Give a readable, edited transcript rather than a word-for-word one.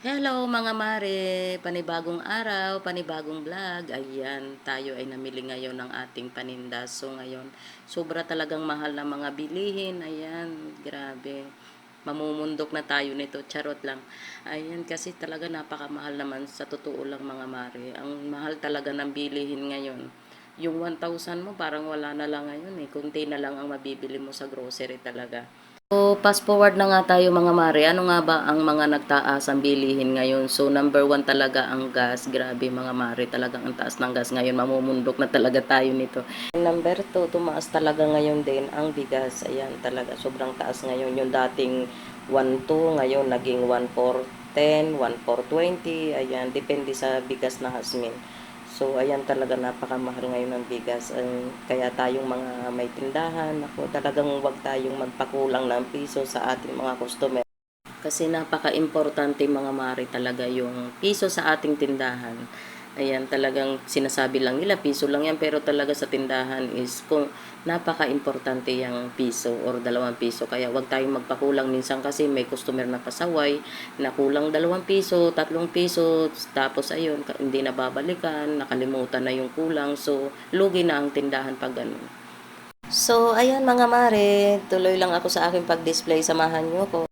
Hello mga mare, panibagong araw, panibagong vlog. Ayan, tayo ay namili ngayon ng ating paninda. So ngayon, sobra talagang mahal na mga bilihin. Ayan, grabe. Mamumundok na tayo nito, charot lang. Ayan, kasi talaga napakamahal naman sa totoo lang mga mare. Ang mahal talaga ng bilihin ngayon. Yung 1,000 mo parang wala na lang ngayon eh. Kunti na lang ang mabibili mo sa grocery talaga. So, fast forward na nga tayo mga mare. Ano nga ba ang mga nagtaas ang bilihin ngayon? So, number one talaga ang gas. Grabe mga mare, talagang ang taas ng gas ngayon. Mamumundok na talaga tayo nito. Number two, tumaas talaga ngayon din ang bigas. Ayan talaga, sobrang taas ngayon. Yung dating 1,2, ngayon naging 1,410, 1,420. Ayan, depende sa bigas na hasmin. So, ayan talaga napakamahal ngayon ng bigas. Kaya tayong mga may tindahan, ako talagang wag tayong magpakulang ng piso sa ating mga customer. Kasi napaka-importante mga mari talaga yung piso sa ating tindahan. Ayan, talagang sinasabi lang nila, piso lang yan. Pero talaga sa tindahan is kung napaka-importante yung piso or 2 piso. Kaya wag tayong magpakulang minsan kasi may customer na pasaway na kulang 2 piso, 3 piso. Tapos ayun, hindi na babalikan, nakalimutan na yung kulang. So, lugi na ang tindahan pag ganun. So, ayan mga mare, tuloy lang ako sa aking pag-display. Samahan nyo ko.